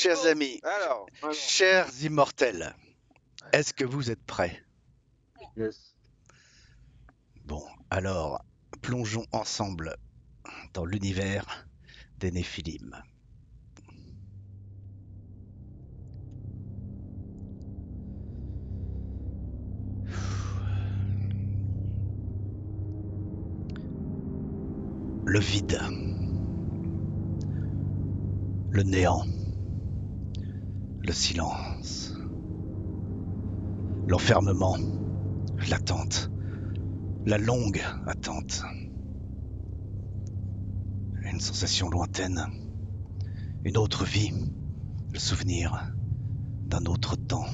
chers amis, Alors. chers immortels, est-ce que vous êtes prêts? Yes. Bon, alors, plongeons ensemble dans l'univers des Néphilim. Le vide, le néant, le silence, l'enfermement, l'attente, la longue attente. Une sensation lointaine, une autre vie, le souvenir d'un autre temps.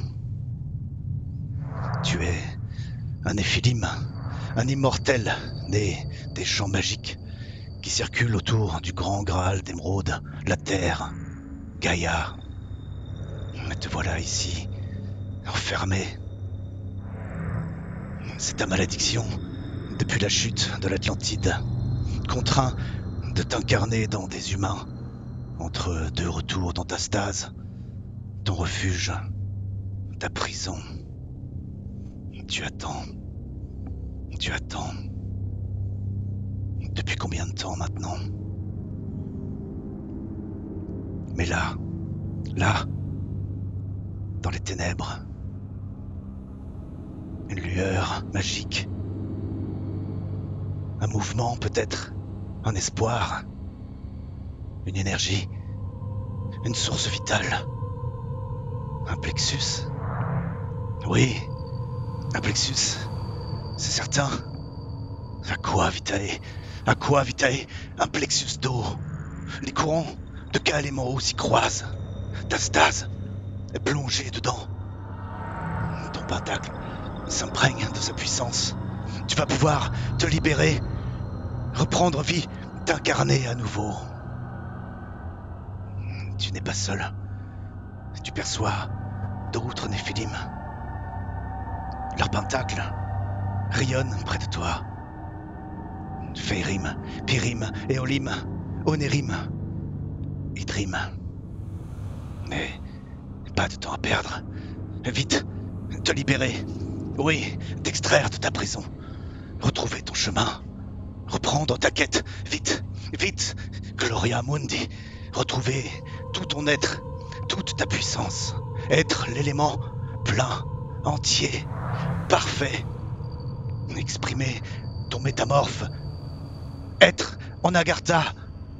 Tu es un Néphilim, un immortel né des champs magiques qui circulent autour du grand Graal d'émeraude, la Terre, Gaïa. Mais te voilà ici, enfermé. C'est ta malédiction depuis la chute de l'Atlantide, contraint de t'incarner dans des humains, entre deux retours dans ta stase, ton refuge, ta prison. Tu attends. Tu attends. Depuis combien de temps maintenant? Mais là, dans les ténèbres, une lueur magique, un mouvement peut-être, un espoir, une énergie, une source vitale, un plexus. Oui, un plexus, c'est certain. À quoi, Vitae? À quoi, Vitae? Un plexus d'eau. Les courants de Kaalémon s'y croisent. Ta stase est plongée dedans. Ton pentacle s'imprègne de sa puissance. Tu vas pouvoir te libérer, reprendre vie, t'incarner à nouveau. Tu n'es pas seul. Tu perçois d'autres Néphilim. Leurs pentacles rayonnent près de toi. Férim, Pyrim, Éolim, Onérim, Idrim. Mais pas de temps à perdre. Vite, te libérer. Oui, t'extraire de ta prison. Retrouver ton chemin. Reprendre ta quête. Vite, vite, Gloria Mundi. Retrouver tout ton être, toute ta puissance. Être l'élément plein, entier, parfait. Exprimer ton métamorphe. Être en Agartha.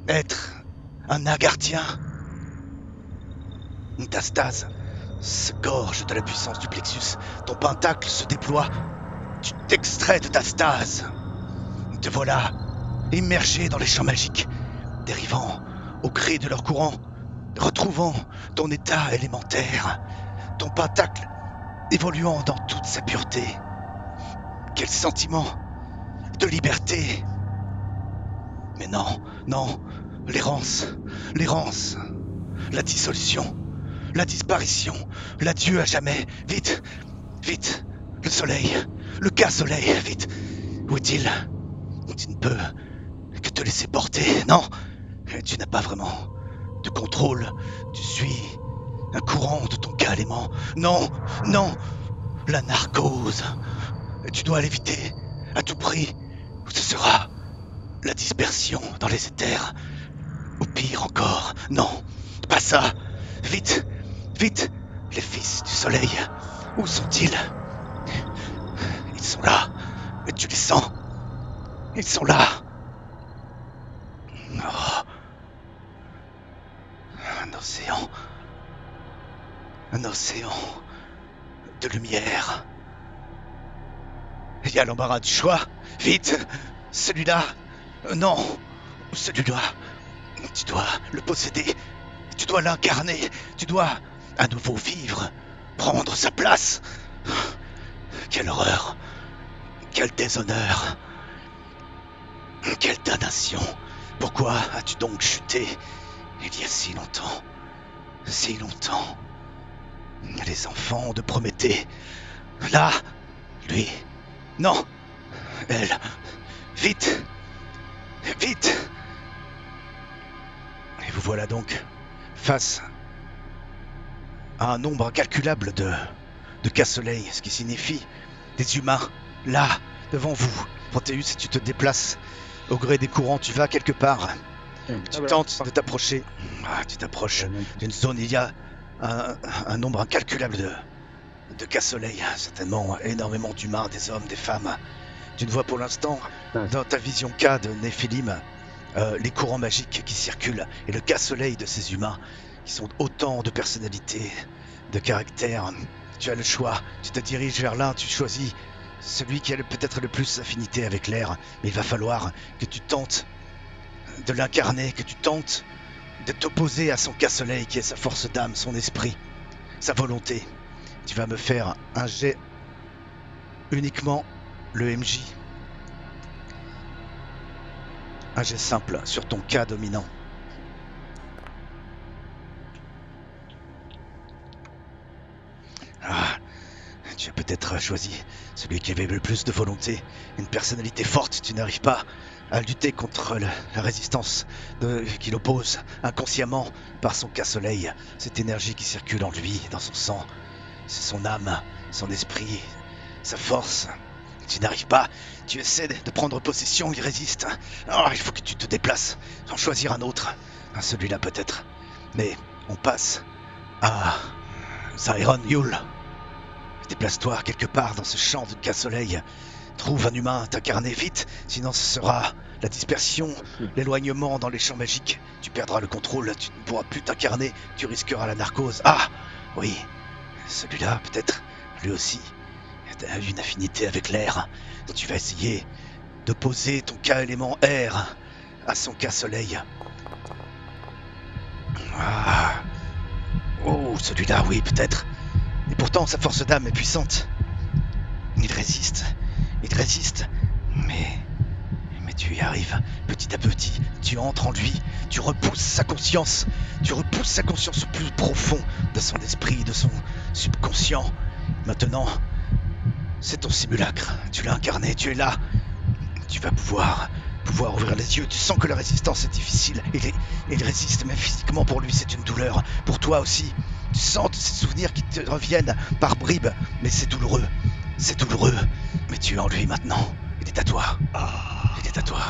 Être un Agarthien. Ta stase se gorge de la puissance du plexus. Ton pentacle se déploie. Tu t'extrais de ta stase. Te voilà, immergé dans les champs magiques, dérivant au gré de leur courant, retrouvant ton état élémentaire, ton pentacle évoluant dans toute sa pureté. Quel sentiment de liberté! Mais non, l'errance, la dissolution, la disparition, l'adieu à jamais. Vite, le soleil, le cas-soleil, vite. Où est-il? Tu ne peux que te laisser porter, non? Tu n'as pas vraiment de contrôle. Tu suis un courant de ton Kaalémon. Non, la narcose. Tu dois l'éviter à tout prix, ou ce sera la dispersion dans les éthers. Ou pire encore, non, pas ça. Vite, les fils du soleil, où sont-ils? Ils sont là, tu les sens. Ils sont là. Oh. Un océan de lumière. Il y a l'embarras du choix. Vite, celui-là. Non, celui-là. Tu dois le posséder. Tu dois l'incarner. Tu dois à nouveau vivre. Prendre sa place. Quelle horreur. Quel déshonneur. Quelle damnation. Pourquoi as-tu donc chuté il y a si longtemps? Si longtemps. Les enfants de Prométhée. Là, lui. Non, elle. Vite. Et vous voilà donc face à un nombre incalculable de cas-soleil, ce qui signifie des humains, là, devant vous. Proteus, tu te déplaces au gré des courants, tu vas quelque part. Tu tentes de t'approcher. Tu t'approches d'une zone, il y a un nombre incalculable de cas-soleil, certainement énormément d'humains, des hommes, des femmes. Tu ne vois pour l'instant, dans ta vision K de Néphilim, les courants magiques qui circulent et le cas-soleil de ces humains qui sont autant de personnalités, de caractères. Tu as le choix, tu te diriges vers l'un, tu choisis celui qui a peut-être le plus affinité avec l'air, mais il va falloir que tu tentes de l'incarner, que tu tentes de t'opposer à son cas-soleil qui est sa force d'âme, son esprit, sa volonté. Tu vas me faire un jet uniquement le MJ. Un jet simple sur ton cas dominant. Tu as peut-être choisi celui qui avait le plus de volonté, une personnalité forte. Tu n'arrives pas à lutter contre la résistance qui l'oppose inconsciemment par son cas-soleil. Cette énergie qui circule en lui, dans son sang, c'est son âme, son esprit, sa force. Tu n'arrives pas, tu essaies de prendre possession, il résiste. Il faut que tu te déplaces, en choisir un autre, celui-là peut-être. Mais on passe à Zyron Yule. Déplace-toi quelque part dans ce champ de cas-soleil. Trouve un humain à t'incarner vite, sinon ce sera la dispersion, l'éloignement dans les champs magiques. Tu perdras le contrôle, tu ne pourras plus t'incarner, tu risqueras la narcose. Oui, celui-là peut-être, lui aussi, a une affinité avec l'air. Tu vas essayer d'opposer ton cas-élément air à son cas-soleil. Celui-là, oui, peut-être. Et pourtant, sa force d'âme est puissante. Il résiste, mais tu y arrives petit à petit. Tu entres en lui, tu repousses sa conscience au plus profond de son esprit, de son subconscient. Maintenant, c'est ton simulacre. Tu l'as incarné, tu es là. Tu vas pouvoir ouvrir les yeux. Tu sens que la résistance est difficile. Il résiste, mais physiquement pour lui, c'est une douleur. Pour toi aussi. Tu sens ces souvenirs qui te reviennent par bribes, mais c'est douloureux. Mais tu es en lui maintenant. Il est à toi. Il est à toi.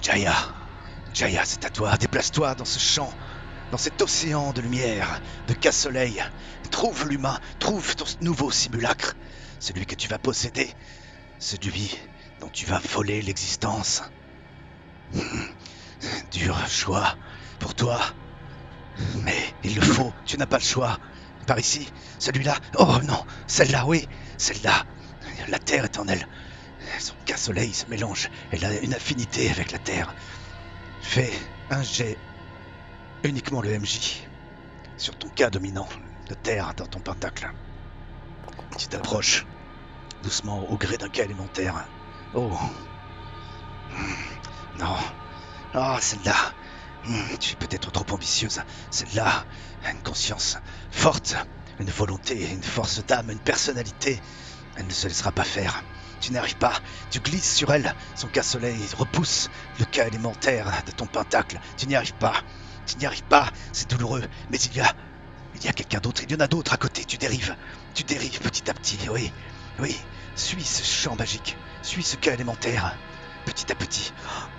Jaya, c'est à toi. Déplace-toi dans ce champ, dans cet océan de lumière, de cas-soleil. Trouve l'humain, trouve ton nouveau simulacre. Celui que tu vas posséder. Celui dont tu vas voler l'existence. Dur choix pour toi. Mais il le faut, tu n'as pas le choix. Par ici, celui-là. Oh non, celle-là, oui, celle-là. La terre est en elle. Son cas-soleil se mélange. Elle a une affinité avec la terre. Fais un jet, uniquement le MJ, sur ton cas dominant de terre dans ton pentacle. Tu t'approches doucement au gré d'un cas élémentaire. Oh. Non. Celle-là. Tu es peut-être trop ambitieuse. Celle-là a une conscience forte, une volonté, une force d'âme, une personnalité. Elle ne se laissera pas faire. Tu n'arrives pas, tu glisses sur elle. Son cas-soleil repousse le cas élémentaire de ton pentacle. Tu n'y arrives pas, c'est douloureux. Mais il y a quelqu'un d'autre, il y en a d'autres à côté. Tu dérives petit à petit. Oui, suis ce champ magique, suis ce cas élémentaire. Petit à petit.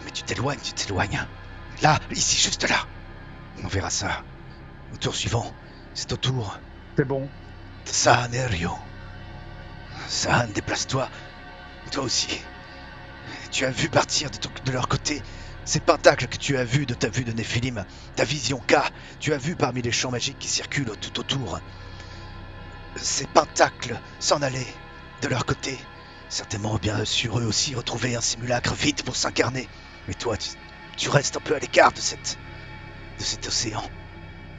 Mais tu t'éloignes. Là, ici, juste là. On verra ça. Au tour suivant, c'est au tour. C'est bon. De Saan et Rio. Saan, déplace-toi. Toi aussi. Tu as vu partir de leur côté ces pentacles que tu as vus de ta vue de Néphilim. Ta vision K. Tu as vu parmi les champs magiques qui circulent tout autour. Ces pentacles s'en aller de leur côté. Certainement, bien sûr, eux aussi retrouver un simulacre vite pour s'incarner. Mais toi, tu restes un peu à l'écart de cet océan.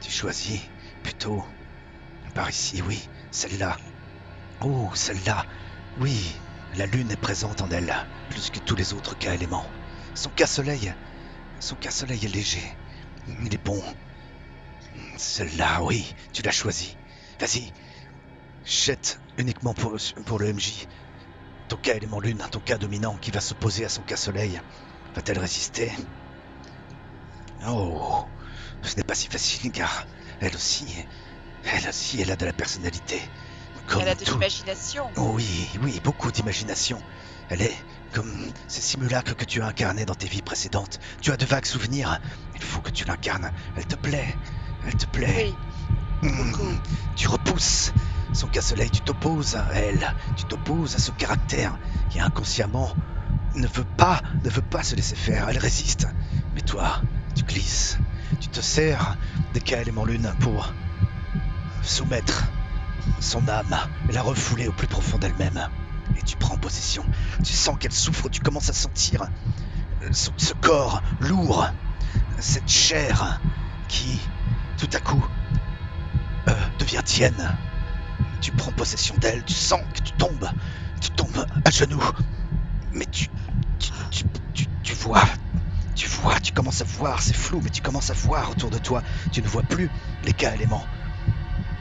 Tu choisis plutôt par ici, oui, celle-là. Oh, celle-là, oui, la lune est présente en elle, plus que tous les autres cas éléments. Son cas-soleil est léger, il est bon. Celle-là, oui, tu l'as choisie. Vas-y, jette uniquement pour le MJ. Ton cas élément lune, ton cas dominant qui va s'opposer à son cas-soleil. Va-t-elle résister? Oh, ce n'est pas si facile car elle aussi, elle a de la personnalité. Comme Elle a de tout. l'imagination. Oui, oui, beaucoup d'imagination. Elle est comme ces simulacres que tu as incarnés dans tes vies précédentes. Tu as de vagues souvenirs. Il faut que tu l'incarnes. Elle te plaît. Elle te plaît. Oui, beaucoup. Tu repousses son cas-soleil, tu t'opposes à elle. Tu t'opposes à ce caractère qui inconsciemment ne veut pas se laisser faire. Elle résiste. Mais toi, tu glisses. Tu te sers des cas éléments lune pour soumettre son âme et la refouler au plus profond d'elle-même. Et tu prends possession. Tu sens qu'elle souffre, tu commences à sentir ce corps lourd, cette chair qui, tout à coup, devient tienne. Tu prends possession d'elle, tu sens que tu tombes à genoux. Mais tu vois, tu commences à voir, c'est flou, mais tu commences à voir autour de toi. Tu ne vois plus les cas éléments.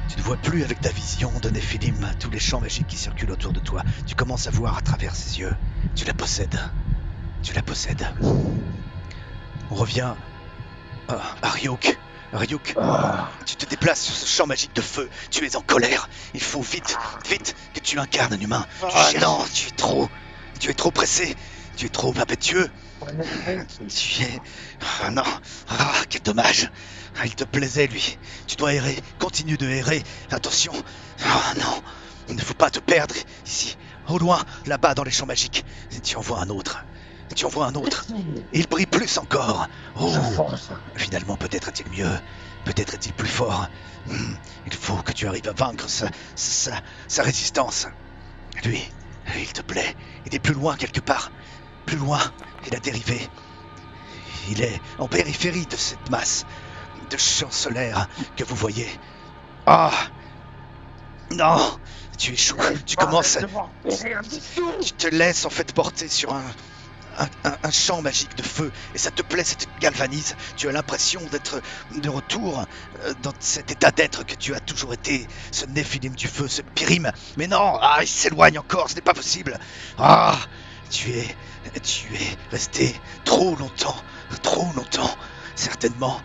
Tu ne vois plus avec ta vision de Néphilim tous les champs magiques qui circulent autour de toi. Tu commences à voir à travers ses yeux. Tu la possèdes. Tu la possèdes. On revient à Ryuk. Ryuk, tu te déplaces sur ce champ magique de feu. Tu es en colère. Il faut vite que tu incarnes un humain. Non, tu es trop pressé. Tu es trop impétueux. Tu es... Ah non. Ah, quel dommage. Ah, il te plaisait, lui. Tu dois errer. Continue de errer. Attention. Ah non. Il ne faut pas te perdre ici. Au loin, là-bas dans les champs magiques. Tu en vois un autre. Tu en vois un autre. Et il brille plus encore. Oh. Finalement, peut-être est-il mieux. Peut-être est-il plus fort. Il faut que tu arrives à vaincre sa résistance. Lui, il te plaît. Il est plus loin quelque part. Plus loin, il a dérivé. Il est en périphérie de cette masse de champs solaires que vous voyez. Ah! Non! Tu échoues. Tu commences à... Tu te laisses en fait porter sur un champ magique de feu et ça te plaît, ça te galvanise. Tu as l'impression d'être de retour dans cet état d'être que tu as toujours été, ce Néphilim du feu, ce Pyrim. Mais non, il s'éloigne encore, ce n'est pas possible. Ah, tu es resté trop longtemps. Certainement,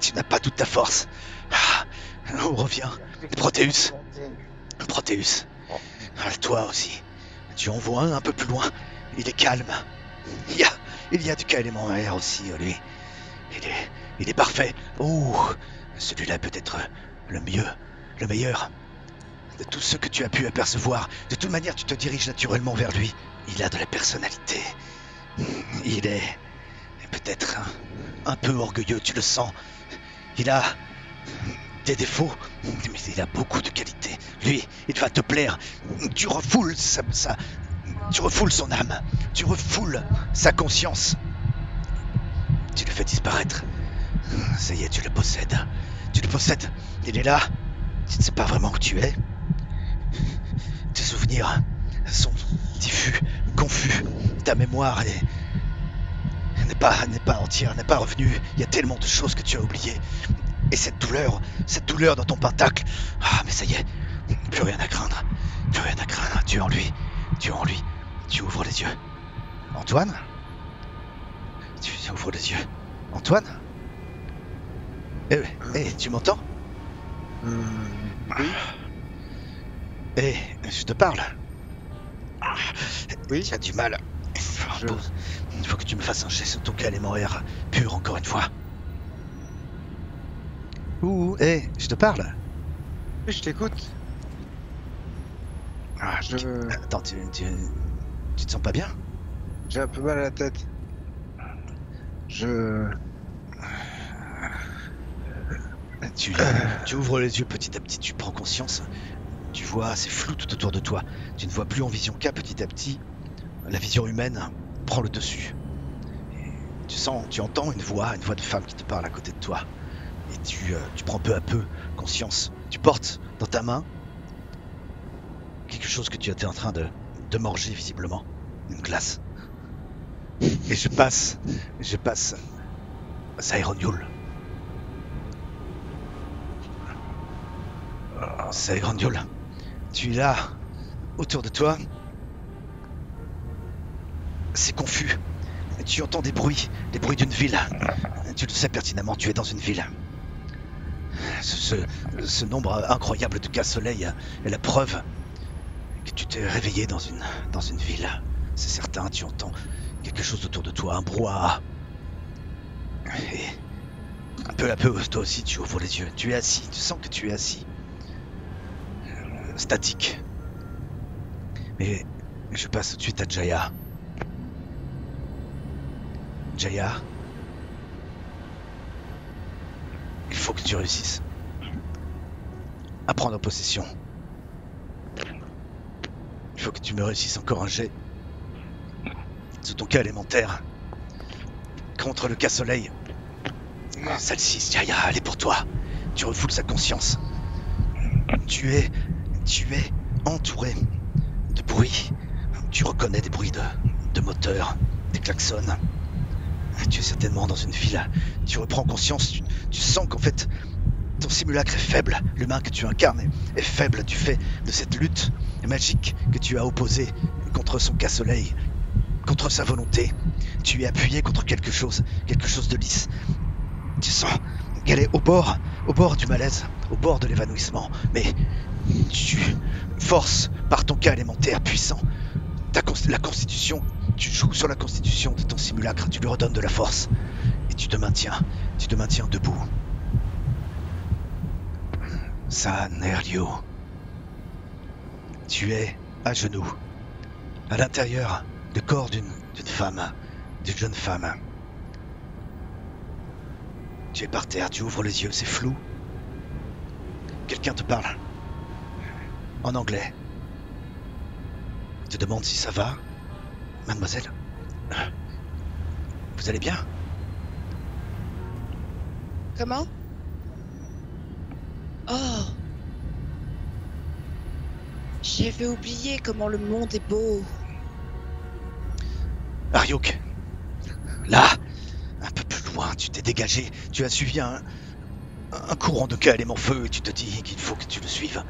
tu n'as pas toute ta force. On revient. Proteus. Toi aussi. Tu en vois un peu plus loin. Il est calme. Il y a du cas élément air aussi, lui. Il est parfait. Oh, celui-là peut être le meilleur de tout ce que tu as pu apercevoir. De toute manière, tu te diriges naturellement vers lui. Il a de la personnalité. Il est peut-être un peu orgueilleux, tu le sens. Il a des défauts, mais il a beaucoup de qualités. Lui, il va te plaire. Tu refoules tu refoules son âme. Tu refoules sa conscience. Tu le fais disparaître. Ça y est, tu le possèdes. Il est là. Tu ne sais pas vraiment où tu es. Tes souvenirs sont diffus, confus. Ta mémoire n'est pas entière, n'est pas revenue. Il y a tellement de choses que tu as oubliées. Et cette douleur dans ton pentacle. Ah, mais ça y est, plus rien à craindre. Tu es en lui. Tu ouvres les yeux. Antoine? Tu ouvres les yeux. Antoine? Tu m'entends? Oui. Je te parle. Oui. Tu as du mal. Il faut que tu me fasses un jet sur ton élément air pur encore une fois. Je te parle. Oui, je t'écoute. Attends, tu te sens pas bien? J'ai un peu mal à la tête. Tu ouvres les yeux petit à petit, tu prends conscience. Tu vois, c'est flou tout autour de toi. Tu ne vois plus en vision K petit à petit. La vision humaine prend le dessus. Et tu entends une voix de femme qui te parle à côté de toi. Et tu prends peu à peu conscience. Tu portes dans ta main quelque chose que tu étais en train de manger visiblement. Une glace. Et je passe à Saironiul. Saironiul, tu es là, autour de toi. C'est confus. Tu entends des bruits d'une ville. Tu le sais pertinemment, tu es dans une ville. Ce nombre incroyable de cas-soleil est la preuve que tu t'es réveillé dans une ville. C'est certain, tu entends quelque chose autour de toi, un brouhaha. Et peu à peu, toi aussi, tu ouvres les yeux. Tu es assis, tu sens que tu es assis. Statique. Mais je passe tout de suite à Jaya. Jaya, il faut que tu réussisses à prendre possession. Il faut que tu me réussisses encore un jet sous ton cas élémentaire contre le cas-soleil. Celle-ci, Jaya, elle est pour toi. Tu refoules sa conscience. Tu es entouré de bruit. Tu reconnais des bruits de moteur, des klaxons. Tu es certainement dans une ville. Tu reprends conscience. Tu sens qu'en fait, ton simulacre est faible. L'humain que tu incarnes est faible du fait de cette lutte magique que tu as opposée contre son cas-soleil, contre sa volonté. Tu es appuyé contre quelque chose de lisse. Tu sens qu'elle est au bord du malaise, au bord de l'évanouissement. Mais tu forces par ton cas élémentaire puissant. La constitution, tu joues sur la constitution de ton simulacre, tu lui redonnes de la force. Et tu te maintiens debout. Sanerio. Tu es à genoux, à l'intérieur du corps d'une jeune femme. Tu es par terre, tu ouvres les yeux, c'est flou. Quelqu'un te parle en anglais. Il te demande si ça va. Mademoiselle, vous allez bien? Comment? Oh! J'avais oublié comment le monde est beau. Ariuk, là, un peu plus loin, tu t'es dégagé. Tu as suivi un courant de cas élément feu et tu te dis qu'il faut que tu le suives.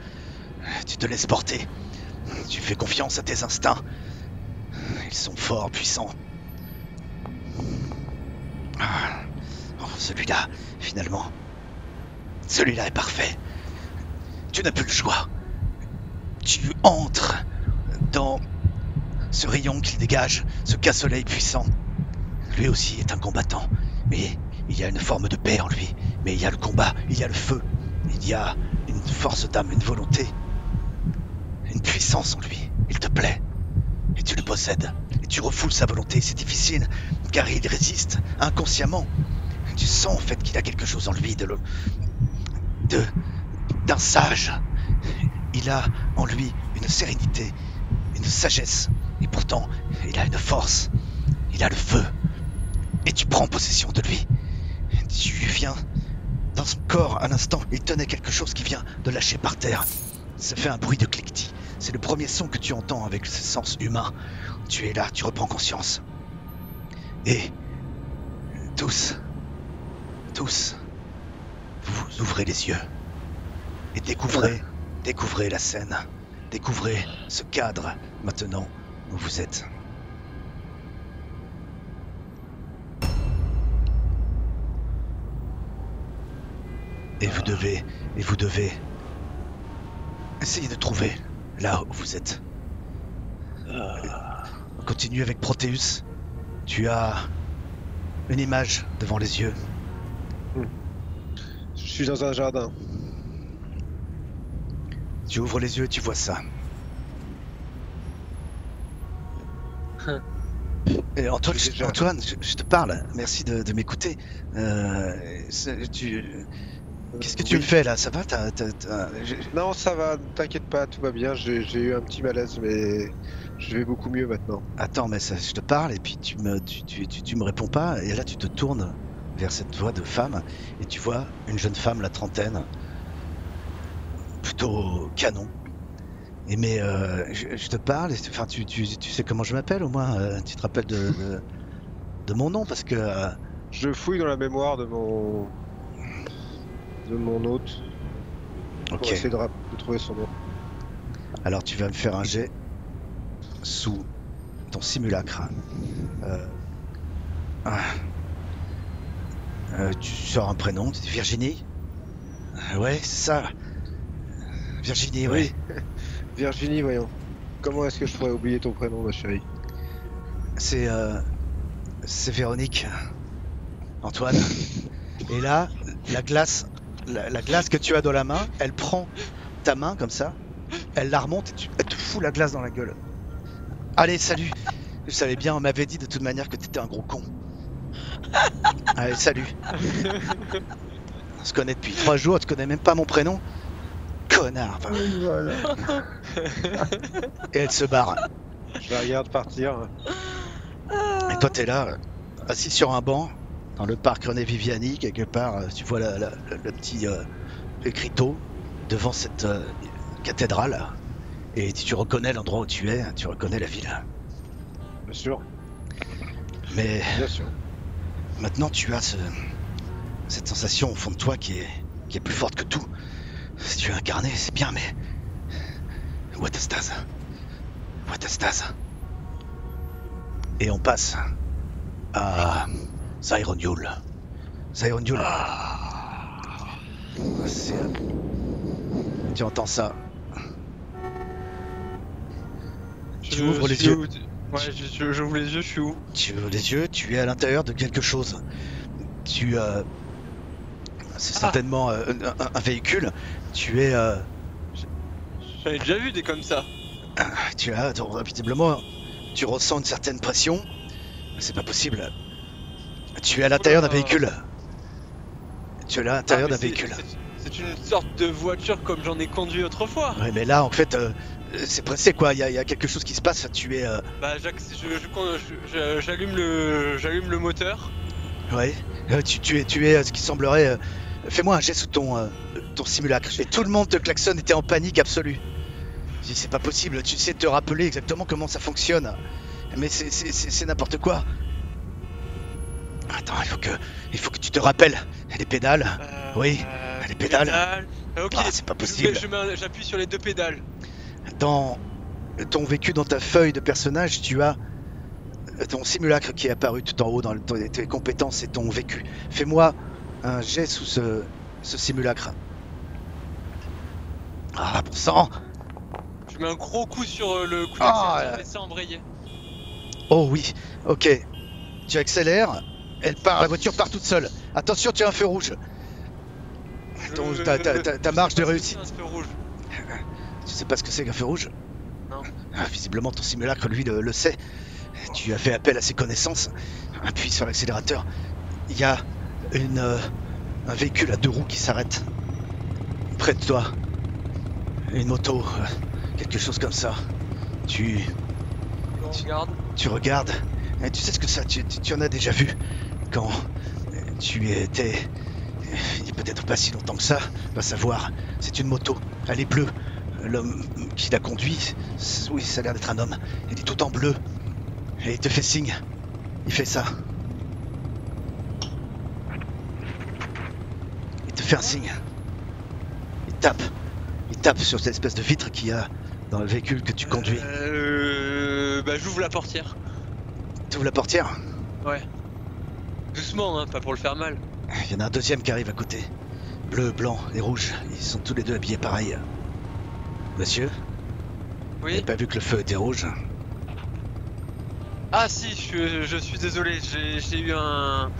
Tu te laisses porter. Tu fais confiance à tes instincts. Ils sont forts, puissants. Oh, celui-là, finalement. Celui-là est parfait. Tu n'as plus le choix. Tu entres dans ce rayon qu'il dégage, ce cas-soleil puissant. Lui aussi est un combattant, mais il y a une forme de paix en lui. Mais il y a le combat, il y a le feu, il y a une force d'âme, une volonté, une puissance en lui. Il te plaît, et tu le possèdes, et tu refoules sa volonté. C'est difficile, car il résiste inconsciemment. Tu sens en fait qu'il a quelque chose en lui d'un sage. Il a en lui une sérénité, une sagesse, et pourtant il a une force, il a le feu. Et tu prends possession de lui. Tu viens dans son corps à l'instant, il tenait quelque chose qui vient de lâcher par terre. Ça fait un bruit de cliquetis. C'est le premier son que tu entends avec ses sens humains. Tu es là, tu reprends conscience. Et tous, vous ouvrez les yeux et découvrez la scène, découvrez ce cadre maintenant où vous êtes. Et vous devez essayer de trouver là où vous êtes. On continue avec Proteus. Tu as une image devant les yeux. Je suis dans un jardin. Tu ouvres les yeux et tu vois ça. Et Antoine, je te parle. Merci de m'écouter. Qu'est-ce que tu me fais là? Ça va? Non, ça va, t'inquiète pas, tout va bien. J'ai eu un petit malaise, mais je vais beaucoup mieux maintenant. Attends, mais je te parle et puis tu me réponds pas. Et là, tu te tournes vers cette voix de femme et tu vois une jeune femme, la trentaine, plutôt canon. Et mais je te parle. Enfin, tu sais comment je m'appelle au moins. Tu te rappelles de mon nom parce que. Je fouille dans la mémoire de mon hôte. Ok. Pour essayer de trouver son nom. Alors tu vas me faire un jet sous ton simulacre. Tu sors un prénom, tu dis Virginie. Ouais, c'est ça. Virginie, ouais. Oui. Virginie, voyons. Comment est-ce que je pourrais oublier ton prénom, ma chérie? C'est Véronique. Antoine. Et là, la glace que tu as dans la main, elle prend ta main comme ça, elle la remonte et elle te fout la glace dans la gueule. Allez, salut. Je savais bien, on m'avait dit de toute manière que t'étais un gros con. Allez, salut. On se connaît depuis 3 jours, tu connais même pas mon prénom? Connard. Enfin. Voilà. Et elle se barre. Je la regarde partir. Et toi, t'es là, assis sur un banc, dans le parc René Viviani, quelque part, tu vois le petit écriteau devant cette cathédrale. Et tu reconnais l'endroit où tu es, tu reconnais la ville. Bien sûr, Mais bien sûr. maintenant, tu as cette sensation au fond de toi qui est plus forte que tout. Si tu es incarné, c'est bien, mais... Watastase. Watastase. Et on passe à Cyroniul. Cyroniul. Tu entends ça. Tu ouvres les yeux. Ouais, j'ouvre les yeux, je suis où? Tu ouvres les yeux, tu es à l'intérieur de quelque chose. C'est certainement un véhicule. Tu es... J'en ai déjà vu des comme ça. Visiblement, tu ressens une certaine pression. C'est pas possible. Tu es à l'intérieur d'un véhicule. Tu es à l'intérieur d'un véhicule. C'est une sorte de voiture comme j'en ai conduit autrefois. Ouais, mais là, en fait, c'est pressé quoi. Il y a quelque chose qui se passe. Tu es... Bah, j'allume le moteur. Ouais. Tu es ce qui semblerait... Fais-moi un jet sous ton simulacre. Et tout le monde te klaxonne, était en panique absolue. Je dis, c'est pas possible, tu sais te rappeler exactement comment ça fonctionne. Mais c'est n'importe quoi. Attends, il faut que tu te rappelles. Les pédales. Oui, les pédales. Ok, c'est pas possible. J'appuie sur les 2 pédales. Dans ton vécu, dans ta feuille de personnage, tu as ton simulacre qui est apparu tout en haut dans tes compétences et ton vécu. Fais-moi un jet sous ce simulacre. Ah, bon sang. Je mets un gros coup sur le coup Ah, et ça embrayer. Oh oui, ok. Tu accélères, la voiture part toute seule. Attention, tu as un feu rouge. Ta marge de réussite. Un feu rouge. Tu sais pas ce que c'est qu'un feu rouge? Non. Visiblement, ton simulacre, lui, le sait. Tu as fait appel à ses connaissances. Appuie sur l'accélérateur. Il y a un véhicule à 2 roues qui s'arrête. Près de toi. Une moto, quelque chose comme ça. Tu regardes. Et tu sais ce que ça... Tu en as déjà vu. Quand tu étais... Il n'y a peut-être pas si longtemps que ça. Va savoir. C'est une moto. Elle est bleue. L'homme qui la conduit... Oui, ça a l'air d'être un homme. Il est tout en bleu. Et il te fait signe. Il fait ça. Il te fait un signe. Il tape sur cette espèce de vitre qu'il y a dans le véhicule que tu conduis. Bah j'ouvre la portière. Tu ouvres la portière? Ouais. Doucement, hein, pas pour le faire mal. Il y en a un deuxième qui arrive à côté. Bleu, blanc et rouge. Ils sont tous les deux habillés pareil. Monsieur? Vous Oui. n'avez pas vu que le feu était rouge? Ah si, je suis désolé, j'ai eu un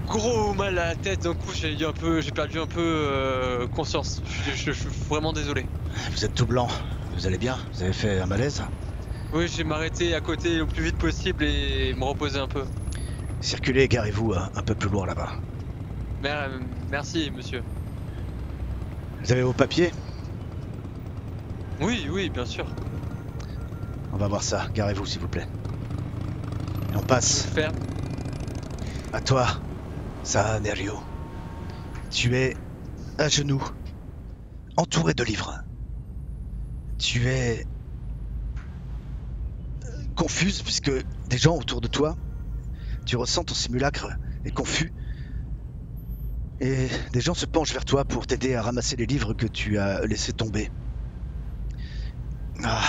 gros mal à la tête d'un coup, j'ai perdu un peu conscience. Je suis vraiment désolé. Vous êtes tout blanc. Vous allez bien? Vous avez fait un malaise? Oui, j'ai m'arrêter à côté le plus vite possible et me reposer un peu. Circulez et garez-vous un peu plus loin là-bas. Merci, monsieur. Vous avez vos papiers? Oui, bien sûr. On va voir ça. Garez-vous s'il vous plaît. Et on passe Faire. à toi, Sanerio. Tu es à genoux, entouré de livres. Tu es confuse puisque des gens autour de toi, tu ressens ton simulacre est confus. Et des gens se penchent vers toi pour t'aider à ramasser les livres que tu as laissés tomber. Ah.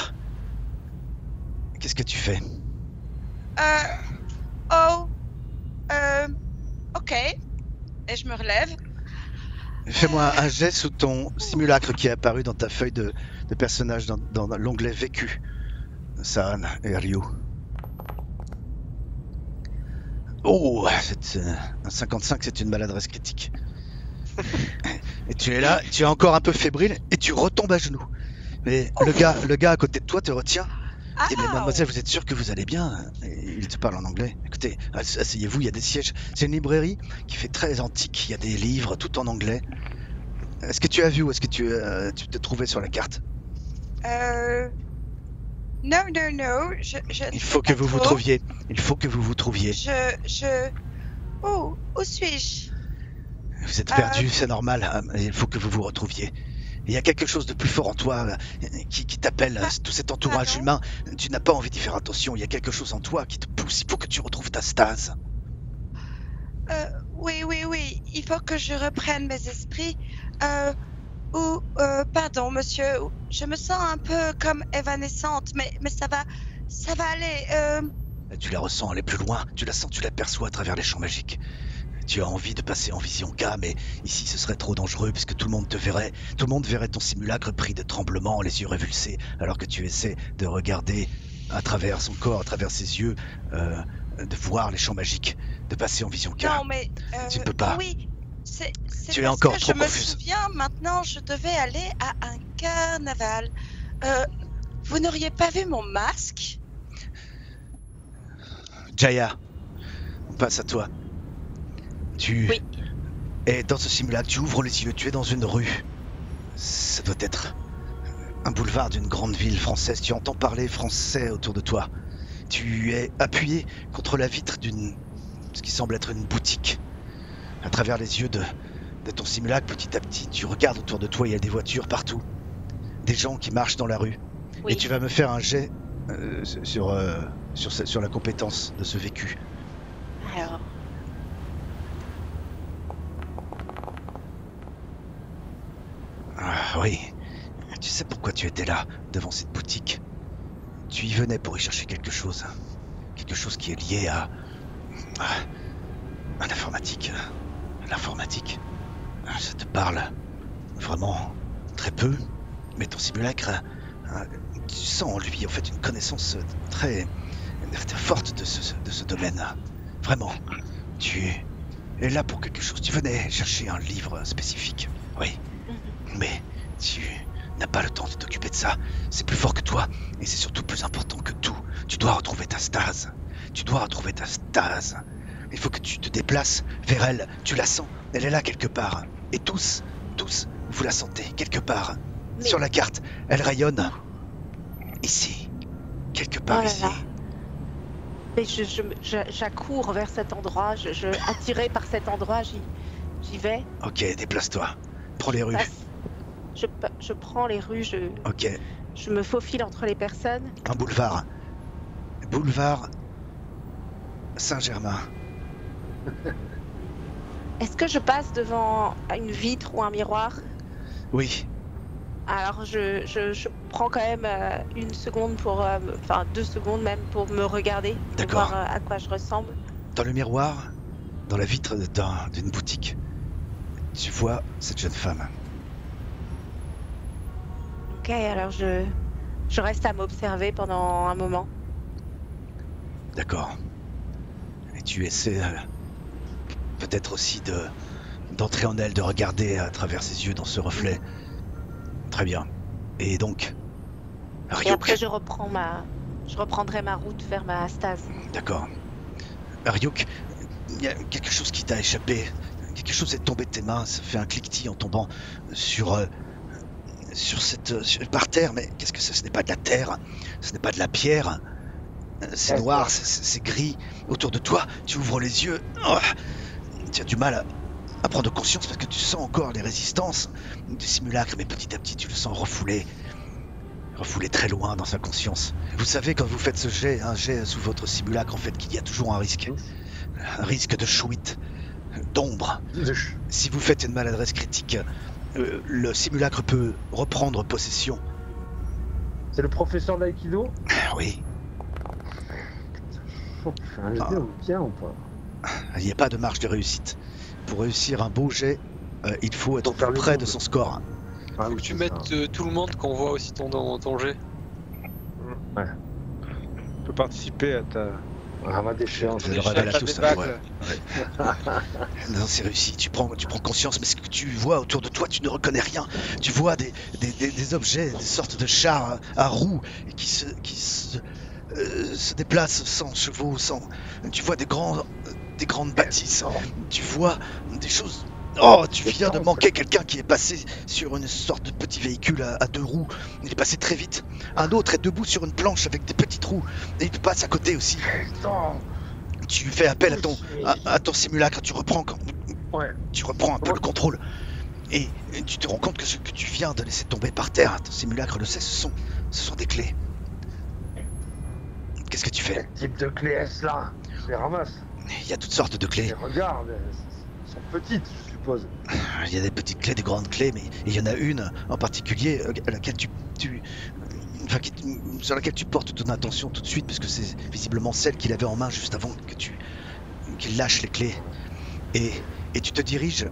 Qu'est-ce que tu fais? Ok. Et je me relève. Fais-moi un jet sous ton simulacre qui est apparu dans ta feuille de personnage dans l'onglet vécu. Saan et Ryu. Oh, un 55, c'est une maladresse critique. Et tu es là, tu es encore un peu fébrile et tu retombes à genoux. Mais le gars à côté de toi te retient. Il dit, mais mademoiselle, vous êtes sûre que vous allez bien? Et il te parle en anglais. Écoutez, asseyez-vous, il y a des sièges. C'est une librairie qui fait très antique. Il y a des livres tout en anglais. Est-ce que tu as vu ou est-ce que tu t'es trouvé sur la carte? Non. Il faut que vous vous trouviez. Il faut que vous vous trouviez. Où suis-je? Vous êtes perdu, c'est normal. Hein, il faut que vous vous retrouviez. Il y a quelque chose de plus fort en toi qui t'appelle, tout cet entourage humain. Tu n'as pas envie d'y faire attention. Il y a quelque chose en toi qui te pousse. Il faut que tu retrouves ta stase. Oui. Il faut que je reprenne mes esprits. Pardon, monsieur. Je me sens un peu comme évanescente, mais ça va aller. Tu la ressens aller plus loin. Tu la sens, tu l'aperçois à travers les champs magiques. Tu as envie de passer en vision K, mais ici ce serait trop dangereux puisque tout le monde te verrait. Tout le monde verrait ton simulacre pris de tremblements, les yeux révulsés, alors que tu essaies de regarder à travers son corps, à travers ses yeux, de voir les champs magiques, de passer en vision K. Non, mais tu ne peux pas. Oui, c'est tu es encore trop confuse. Je me souviens, maintenant, je devais aller à un carnaval. Vous n'auriez pas vu mon masque? Jaya, on passe à toi. Tu Oui. es dans ce simulacre, tu ouvres les yeux, tu es dans une rue. Ça doit être un boulevard d'une grande ville française. Tu entends parler français autour de toi. Tu es appuyé contre la vitre ce qui semble être une boutique. À travers les yeux de ton simulacre, petit à petit, tu regardes autour de toi, il y a des voitures partout. Des gens qui marchent dans la rue. Oui. Et tu vas me faire un jet sur la compétence de ce vécu. Alors... Ah oui, tu sais pourquoi tu étais là, devant cette boutique. Tu y venais pour y chercher quelque chose. Quelque chose qui est lié à l'informatique. L'informatique, ça te parle vraiment très peu, mais ton simulacre, tu sens en lui en fait une connaissance très forte de ce domaine. Vraiment, tu es là pour quelque chose. Tu venais chercher un livre spécifique, oui. Mais tu n'as pas le temps de t'occuper de ça. C'est plus fort que toi. Et c'est surtout plus important que tout. Tu dois retrouver ta stase. Tu dois retrouver ta stase. Il faut que tu te déplaces vers elle. Tu la sens. Elle est là quelque part. Et tous, vous la sentez quelque part. Mais... Sur la carte, elle rayonne. Ici. Quelque part ici. Mais j'accours vers cet endroit. Attiré par cet endroit, j'y vais. Ok, déplace-toi. Prends les rues. Je prends les rues, Ok. Je me faufile entre les personnes. Un boulevard. Boulevard Saint-Germain. Est-ce que je passe devant une vitre ou un miroir? Oui. Alors je prends quand même une seconde pour... Enfin 2 secondes même pour me regarder. Pour D'accord. voir à quoi je ressemble. Dans le miroir, dans la vitre d'une boutique, tu vois cette jeune femme. Ok, alors je reste à m'observer pendant un moment. D'accord. Et tu essaies peut-être aussi d'entrer en elle, de regarder à travers ses yeux dans ce reflet. Très bien. Et donc, Et après je reprendrai ma route vers ma stase. D'accord. Ryuk, il y a quelque chose qui t'a échappé. Quelque chose est tombé de tes mains. Ça fait un cliquetis en tombant par terre. Mais qu'est-ce que c'est? Ce n'est pas de la terre. Ce n'est pas de la pierre. C'est noir, c'est gris. Autour de toi, tu ouvres les yeux. Oh, tu as du mal à prendre conscience parce que tu sens encore les résistances du simulacre. Mais petit à petit, tu le sens refoulé très loin dans sa conscience. Vous savez, quand vous faites un jet sous votre simulacre, en fait, qu'il y a toujours un risque de chouette, d'ombre. Si vous faites une maladresse critique, le simulacre peut reprendre possession. C'est le professeur d'Aïkido? Oui. Un jet bien ou pas? Il n'y a pas de marge de réussite. Pour réussir un beau jet, il faut être Pour faire le près de double. son score. Ah, Faut oui, que tu c'est mettes ça. tout le monde qu'on voit aussi ton jet. Ouais. Tu peux participer à ta. À ma déchéance. Je le à révèle à ta tous. débâcle. Non, c'est réussi. Tu prends conscience, mais ce que tu vois autour de toi, tu ne reconnais rien. Tu vois des objets, des sortes de chars à roues qui se déplacent sans chevaux, Tu vois des grandes bâtisses. Tu vois des choses. Oh, tu viens de manquer quelqu'un qui est passé sur une sorte de petit véhicule à 2 roues. Il est passé très vite. Un autre est debout sur une planche avec des petites roues. Et il passe à côté aussi. Putain. Tu fais appel à ton simulacre, tu reprends Ouais. un peu le contrôle. Et tu te rends compte que ce que tu viens de laisser tomber par terre, ton simulacre le sait, ce sont des clés. Qu'est-ce que tu fais? Quel type de clé est-ce là? Je les ramasse. Il y a toutes sortes de Et clés. regarde, elles sont petites, je suppose. Il y a des petites clés, des grandes clés, mais il y en a une en particulier à laquelle sur laquelle tu portes ton attention tout de suite, parce que c'est visiblement celle qu'il avait en main juste avant qu'il lâche les clés. Et tu te diriges,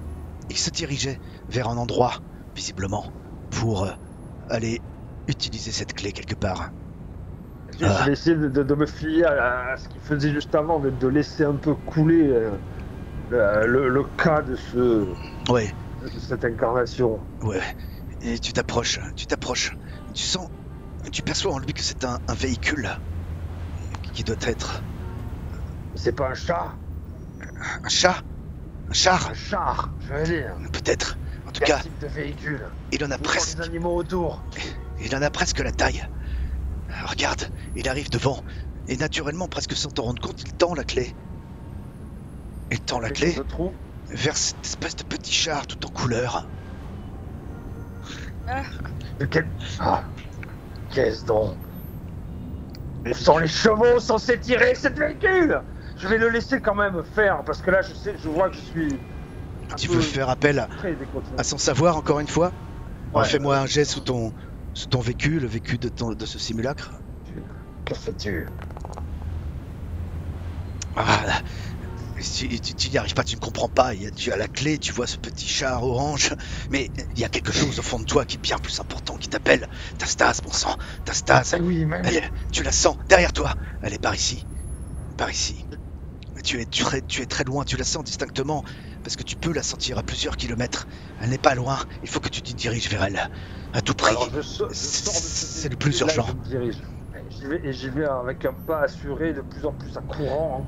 il se dirigeait vers un endroit, visiblement, pour aller utiliser cette clé quelque part. Je vais essayer de me fier à ce qu'il faisait juste avant, de laisser un peu couler le cas de Ouais, cette incarnation. ouais. Et tu t'approches. Tu perçois en lui que c'est un véhicule qui doit être C'est pas un chat, un char, un char, je veux dire. peut-être. En tout Quel cas, type de véhicule? il en a Où sont presque. les animaux autour? Il en a presque la taille. Regarde, il arrive devant, et naturellement, presque sans t'en rendre compte, il tend la clé. Il tend la clé Je trouve. vers cette espèce de petit char tout en couleur. Qu'est-ce donc? Où sont les chevaux censés tirer cette véhicule? Je vais le laisser quand même faire, parce que là, je vois que je suis. Tu veux faire appel très décontenancé. à son savoir encore une fois? Ouais. Fais-moi un jet sous ton vécu, le vécu de ce simulacre. Que fais-tu? Ah, tu n'y arrives pas, tu ne comprends pas. Tu as la clé, tu vois ce petit char orange, mais il y a quelque chose au fond de toi qui est bien plus important, qui t'appelle. Ta stase, bon sang, ta stase. Oui, mais. Tu la sens derrière toi. Elle est par ici. Par ici. Tu es très loin, tu la sens distinctement, parce que tu peux la sentir à plusieurs kilomètres. Elle n'est pas loin, il faut que tu t'y diriges vers elle. À tout prix. Alors, je sors de C'est le plus là, urgent. je me dirige. J'y vais avec un pas assuré, de plus en plus en courant,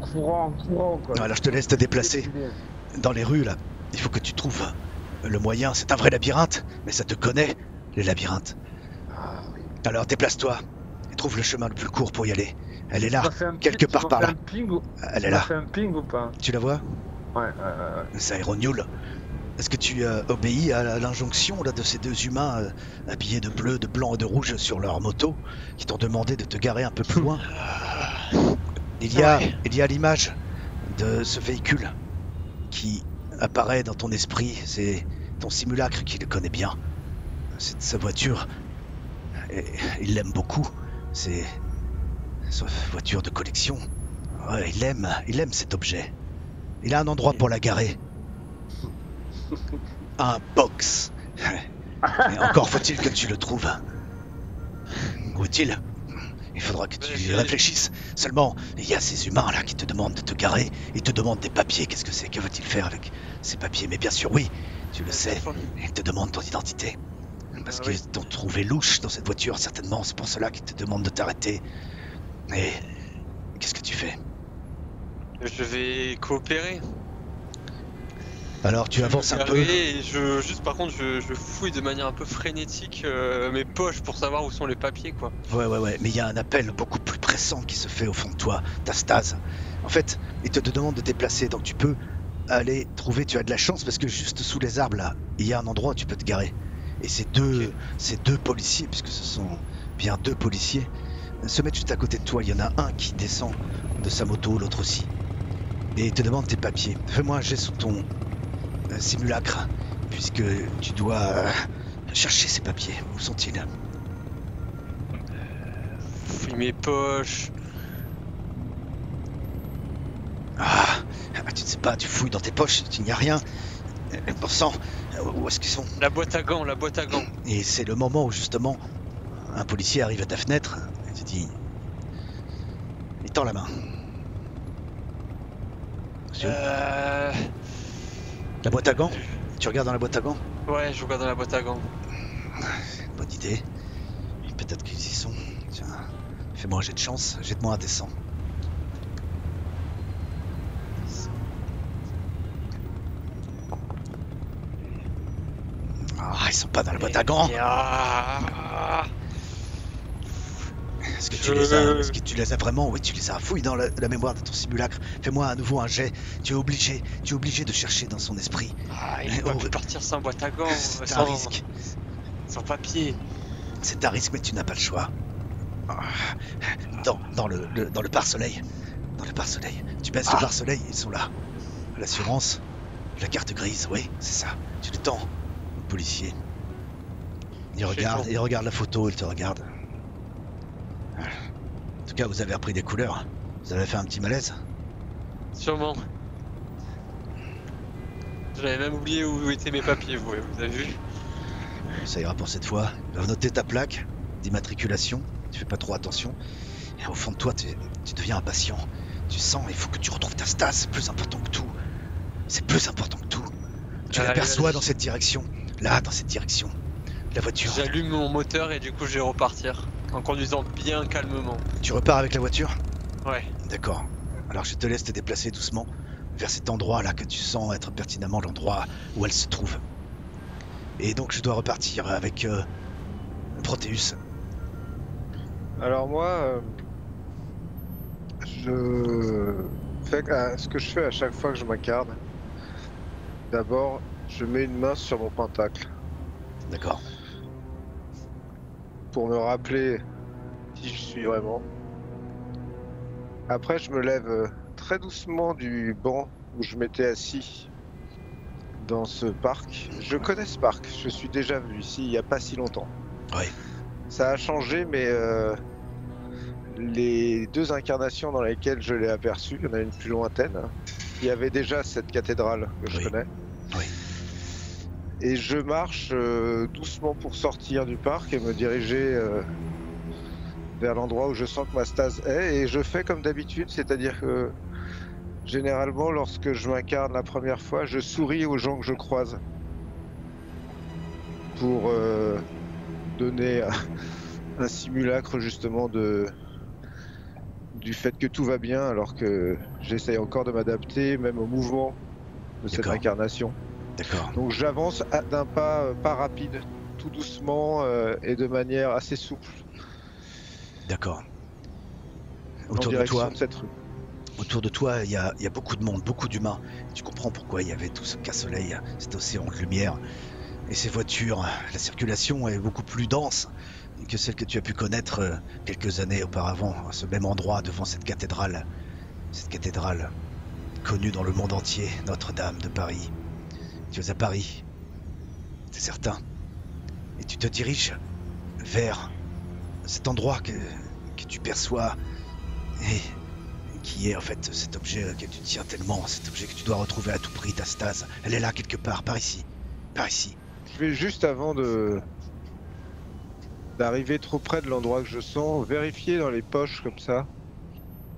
quoi. Alors je te laisse te déplacer dans les rues là. Il faut que tu trouves le moyen. C'est un vrai labyrinthe, mais ça te connaît, les labyrinthes. Ah, oui. Alors déplace-toi et trouve le chemin le plus court pour y aller. Elle est là, Tu m'as fait un quelque ping- part tu m'as par fait là. un ping ou... Elle est Tu m'as là. fait un ping ou pas? Tu la vois? Ouais. C'est Aéronule. Est-ce que tu obéis à l'injonction là de ces deux humains habillés de bleu, de blanc et de rouge sur leur moto qui t'ont demandé de te garer un peu plus loin? Il y a l'image de ce véhicule qui apparaît dans ton esprit. C'est ton simulacre qui le connaît bien. C'est sa voiture. Et il l'aime beaucoup. C'est sa voiture de collection. Ouais, il aime cet objet. Il a un endroit pour la garer. Un box. Mais encore faut-il que tu le trouves. Où est-il? Il faudra que tu y réfléchisses. Seulement, il y a ces humains là qui te demandent de te garer. Ils te demandent des papiers. Qu'est-ce que c'est? Que veut-il faire avec ces papiers? Mais bien sûr, oui, tu le sais. Ils te demandent ton identité. Parce qu'ils t'ont trouvé louche dans cette voiture, certainement. C'est pour cela qu'ils te demandent de t'arrêter. Et qu'est-ce que tu fais? Je vais coopérer. Alors tu avances un peu. Et juste par contre, je fouille de manière un peu frénétique mes poches pour savoir où sont les papiers, quoi. Ouais. Mais il y a un appel beaucoup plus pressant qui se fait au fond de toi, ta stase. En fait, il te demande de te déplacer, donc tu peux aller trouver. Tu as de la chance parce que juste sous les arbres là, il y a un endroit où tu peux te garer. Et ces deux policiers, puisque ce sont bien deux policiers, se mettent juste à côté de toi. Il y en a un qui descend de sa moto, l'autre aussi. Et il te demande tes papiers. Fais-moi un jet sous ton simulacre, puisque tu dois chercher ces papiers. Où sont-ils? Fouille mes poches. Ah, tu ne sais pas, tu fouilles dans tes poches, il n'y a rien. Bon sang, Où est-ce qu'ils sont? La boîte à gants, Et c'est le moment où justement un policier arrive à ta fenêtre et te dit... Il tend la main. Monsieur, la boîte à gants? Tu regardes dans la boîte à gants? Ouais, je regarde dans la boîte à gants. C'est une bonne idée. Peut-être qu'ils y sont. Tiens, fais-moi un jet de chance, jette-moi un descend. Ah, ils sont pas dans la boîte à gants. Est-ce que tu les as vraiment? Oui, tu les as. Fouille dans la mémoire de ton simulacre. Fais-moi à nouveau un jet. Tu es obligé de chercher dans son esprit. Ah, il va plus partir sans boîte à gants, C'est un risque. sans papier. C'est un risque, mais tu n'as pas le choix. Dans le pare-soleil. Dans le pare-soleil. Tu baisses le pare-soleil, ils sont là. L'assurance, la carte grise, oui, c'est ça. Tu le tends. Le policier. Il regarde la photo, il te regarde. En tout cas, vous avez appris des couleurs. Vous avez fait un petit malaise. Sûrement. J'avais même oublié où étaient mes papiers, vous avez vu? Ça ira pour cette fois. Il va noter ta plaque d'immatriculation. Tu fais pas trop attention. Et au fond de toi, tu deviens impatient. Tu sens, il faut que tu retrouves ta stase. C'est plus important que tout. C'est plus important que tout. Tu l'aperçois dans cette direction. Là, dans cette direction. La voiture. J'allume mon moteur et du coup, je vais repartir. En conduisant bien calmement. Tu repars avec la voiture? Ouais. D'accord. Alors je te laisse te déplacer doucement vers cet endroit-là que tu sens être pertinemment l'endroit où elle se trouve. Et donc je dois repartir avec Proteus. Alors moi, ce que je fais à chaque fois que je m'incarne, d'abord, je mets une main sur mon pentacle. D'accord. Pour me rappeler qui je suis vraiment. Après, je me lève très doucement du banc où je m'étais assis dans ce parc. Je connais ce parc, je suis déjà venu ici il n'y a pas si longtemps. Oui. Ça a changé, mais les deux incarnations dans lesquelles je l'ai aperçu, il y en a une plus lointaine, il y avait déjà cette cathédrale que je connais. Oui. Et je marche doucement pour sortir du parc et me diriger vers l'endroit où je sens que ma stase est. Et je fais comme d'habitude, c'est-à-dire que généralement, lorsque je m'incarne la première fois, je souris aux gens que je croise pour donner un simulacre justement du fait que tout va bien, alors que j'essaye encore de m'adapter même au mouvement de cette incarnation. D'accord. Donc j'avance d'un pas rapide, tout doucement et de manière assez souple. D'accord. Autour de cette rue. Autour de toi, il y a beaucoup de monde, beaucoup d'humains. Tu comprends pourquoi il y avait tout ce cas-soleil, cet océan de lumière. Et ces voitures, la circulation est beaucoup plus dense que celle que tu as pu connaître quelques années auparavant, à ce même endroit devant cette cathédrale. Cette cathédrale connue dans le monde entier, Notre-Dame de Paris. Tu es à Paris, c'est certain. Et tu te diriges vers cet endroit que tu perçois et qui est en fait cet objet que tu tiens tellement, cet objet que tu dois retrouver à tout prix, ta stase. Elle est là quelque part, par ici, par ici. Je vais juste avant d'arriver trop près de l'endroit que je sens, vérifier dans les poches comme ça,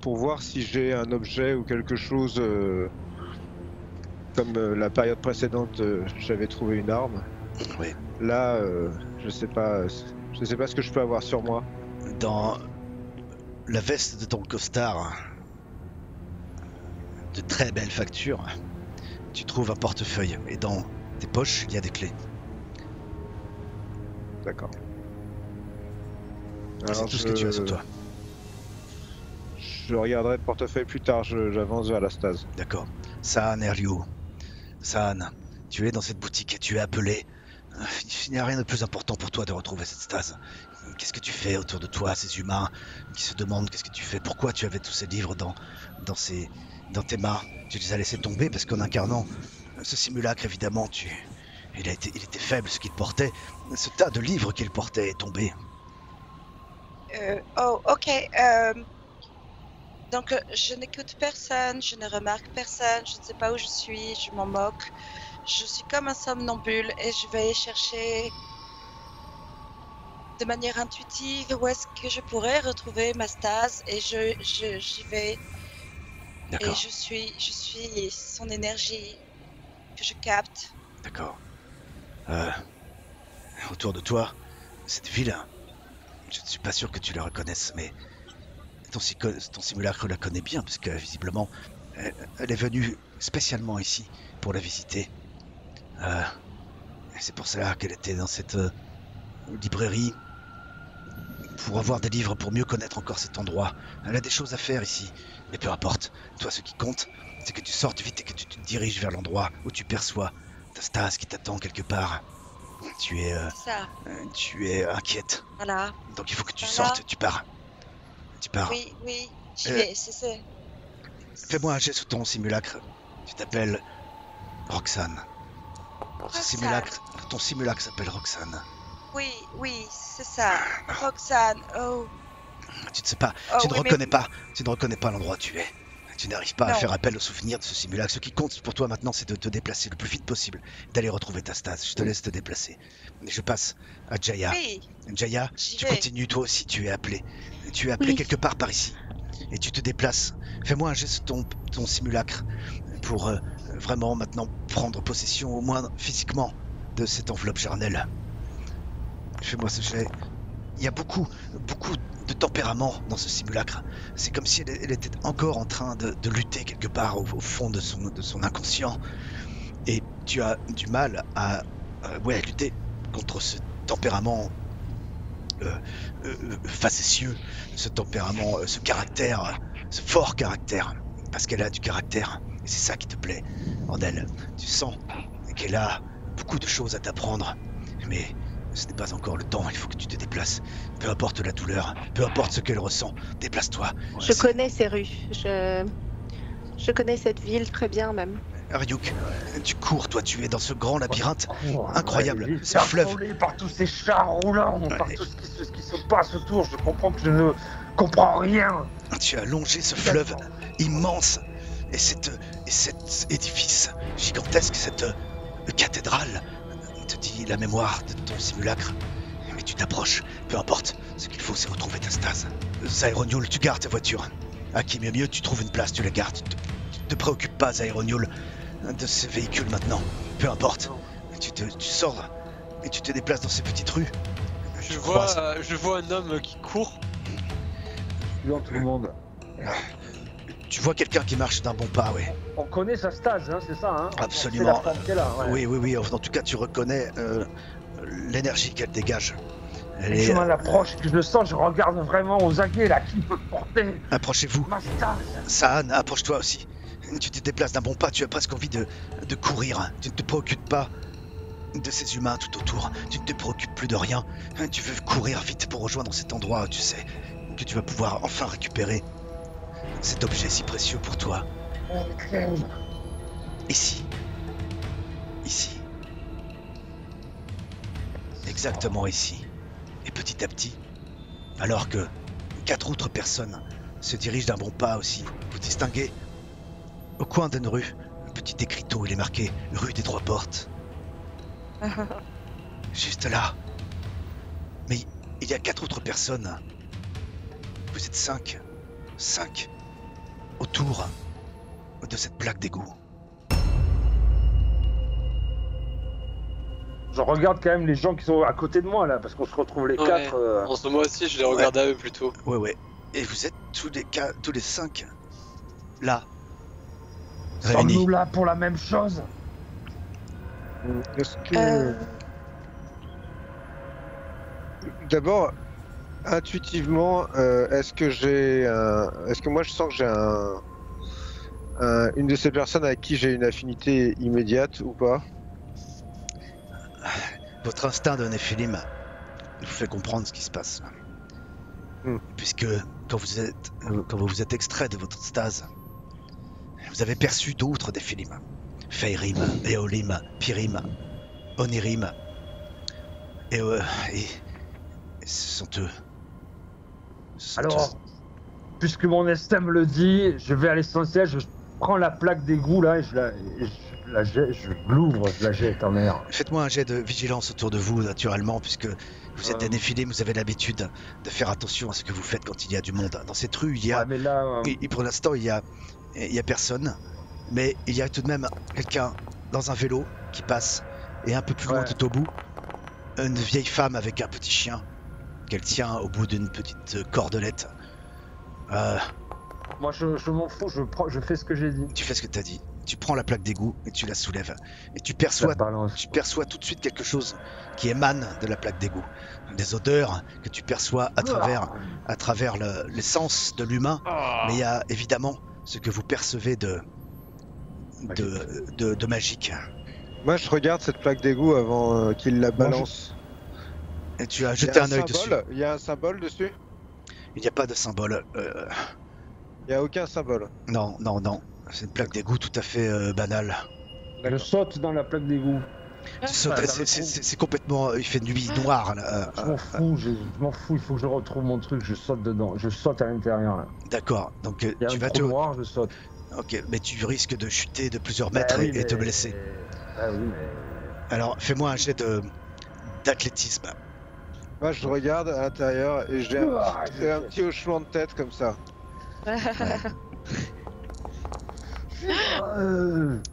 pour voir si j'ai un objet ou quelque chose, comme la période précédente, j'avais trouvé une arme. Oui. Là, je sais pas ce que je peux avoir sur moi. Dans la veste de ton costard, de très belle facture, tu trouves un portefeuille et dans tes poches, il y a des clés. D'accord. C'est tout ce que tu as sur toi. Je regarderai le portefeuille plus tard, j'avance vers la stase. D'accord. Saan Erliu. Saan, tu es dans cette boutique et tu es appelé. Il n'y a rien de plus important pour toi de retrouver cette stase. Qu'est-ce que tu fais autour de toi, ces humains qui se demandent qu'est-ce que tu fais? Pourquoi tu avais tous ces livres dans tes mains? Tu les as laissés tomber parce qu'en incarnant ce simulacre, évidemment, il était faible ce qu'il portait. Ce tas de livres qu'il portait est tombé. Ok. Donc je n'écoute personne, je ne remarque personne, je ne sais pas où je suis, je m'en moque. je suis comme un somnambule et je vais chercher de manière intuitive où est-ce que je pourrais retrouver ma stase et j'y vais. Et D'accord, je suis son énergie que je capte. d'accord. Autour de toi, cette ville, je ne suis pas sûr que tu la reconnaisses, mais ton simulacre la connaît bien, puisque visiblement, elle est venue spécialement ici pour la visiter. C'est pour cela qu'elle était dans cette librairie, pour avoir des livres, pour mieux connaître encore cet endroit. Elle a des choses à faire ici, mais peu importe. Toi, ce qui compte, c'est que tu sortes vite et que tu te diriges vers l'endroit où tu perçois ta stase qui t'attend quelque part. Tu es inquiète, Voilà. donc il faut que tu Voilà. sortes, tu pars. Tu pars. Oui, j'y vais, c'est. Fais-moi un jet sous ton simulacre. Tu t'appelles Roxane. Roxane. Ton simulacre s'appelle Roxane. Oui, c'est ça. Roxane, oh. Tu ne sais pas, Oh, tu ne oui, mais- reconnais pas l'endroit où tu es. Tu n'arrives pas à Non. faire appel au souvenir de ce simulacre. Ce qui compte pour toi maintenant, c'est de te déplacer le plus vite possible, d'aller retrouver ta stase. Je te laisse te déplacer. Et je passe à Jaya. Oui, Jaya, j'y tu vais. continues, toi aussi, tu es appelé. Tu es appelé Oui. quelque part par ici. Et tu te déplaces. Fais-moi un geste ton simulacre pour vraiment maintenant prendre possession, au moins physiquement, de cette enveloppe charnelle. Fais-moi ce jet. Il y a beaucoup de tempérament dans ce simulacre. C'est comme si elle était encore en train de lutter quelque part au fond de son inconscient. Et tu as du mal à lutter contre ce tempérament facétieux, ce tempérament, ce caractère, ce fort caractère. Parce qu'elle a du caractère. Et c'est ça qui te plaît en elle. Tu sens qu'elle a beaucoup de choses à t'apprendre. Mais ce n'est pas encore le temps, il faut que tu te déplaces. Peu importe la douleur, peu importe ce qu'elle ressent, déplace-toi. Je connais ces rues. Je connais cette ville très bien même. Ryuk, tu cours, toi, tu es dans ce grand labyrinthe. Oh, Incroyable, ouais, ce fleuve. affolé par tous ces chars roulants, par tout ce qui se passe autour. Je comprends que je ne comprends rien. Tu as longé ce fleuve immense et cet édifice gigantesque, cette cathédrale, te dit la mémoire de ton simulacre. Mais tu t'approches, peu importe. Ce qu'il faut, c'est retrouver ta stase. Zaironiul, tu gardes ta voiture. À qui mieux, tu trouves une place, tu la gardes. Tu te préoccupes pas, Zaironiul, de ces véhicules maintenant. Peu importe. Tu sors et tu te déplaces dans ces petites rues. Je Tu croises. vois un homme qui court. Suivant tout le monde. Tu vois quelqu'un qui marche d'un bon pas, oui. On connaît sa stase, hein, c'est ça, hein. Absolument. C'est la femme qu'elle a, ouais. Oui. En tout cas, tu reconnais l'énergie qu'elle dégage. Elle Et est... je m'en approche, que je le sens, je regarde vraiment aux aguets là, qui peut porter Approchez-vous. ma stase. Saan, approche-toi aussi. Tu te déplaces d'un bon pas, tu as presque envie de courir. Tu ne te préoccupes pas de ces humains tout autour. Tu ne te préoccupes plus de rien. Tu veux courir vite pour rejoindre cet endroit où tu sais que tu vas pouvoir enfin récupérer cet objet si précieux pour toi. Ici. Exactement ici. Et petit à petit, alors que 4 autres personnes se dirigent d'un bon pas aussi, vous distinguez au coin d'une rue un petit écriteau, il est marqué rue des 3 portes. Juste là. Mais il y a 4 autres personnes. Vous êtes 5 autour de cette plaque d'égout. Je regarde quand même les gens qui sont à côté de moi là, parce qu'on se retrouve les Ouais. 4. En ce moment aussi, je les regarde à eux plutôt. Ouais. Et vous êtes tous les 5 là. Sommes-nous Réunis. là pour la même chose? Est-ce que... D'abord, intuitivement, est-ce que moi je sens que j'ai une de ces personnes avec qui j'ai une affinité immédiate ou pas? Votre instinct de Néphilim vous fait comprendre ce qui se passe. Puisque quand vous vous êtes extrait de votre stase, vous avez perçu d'autres Néphilim. Feirim, Eolim, Pirim, Onirim. Et ce sont eux. Alors, puisque mon instinct me le dit, je vais à l'essentiel, je prends la plaque d'égout là et je je l'ouvre, je la jette en l'air. Faites-moi un jet de vigilance autour de vous, naturellement, puisque vous êtes des néphilim, vous avez l'habitude de faire attention à ce que vous faites quand il y a du monde. Dans cette rue, il y a... Ouais, mais là, Et pour l'instant, il y a personne, mais il y a tout de même quelqu'un dans un vélo qui passe, et un peu plus loin Ouais. tout au bout, une vieille femme avec un petit chien qu'elle tient au bout d'une petite cordelette. moi je m'en fous, je fais ce que j'ai dit. Tu fais ce que t'as dit. Tu prends la plaque d'égout et tu la soulèves. Et tu La perçois balance. tout de suite quelque chose qui émane de la plaque d'égout. Des odeurs que tu perçois à travers l'essence de l'humain. Mais il y a évidemment ce que vous percevez de magique. Moi, je regarde cette plaque d'égout avant qu'il la balance. Et tu as Il y jeté a un œil dessus. symbole. Il y a un symbole dessus? Il n'y a pas de symbole. Il n'y a aucun symbole. Non. C'est une plaque d'égout tout à fait banale. Je saute dans la plaque d'égout. Tu sautes- Ouais, c'est complètement... Il fait nuit noire. Là. Je m'en fous, je m'en fous, il faut que je retrouve mon truc, je saute dedans, je saute à l'intérieur là. D'accord. Donc Il y a tu un vas trou te... noir, je saute. Ok, mais tu risques de chuter de plusieurs mètres Bah oui, et te mais- blesser. Ah oui, mais... Alors, fais-moi un jet d'athlétisme. Moi, je regarde à l'intérieur et j'ai un petit hochement de tête comme ça.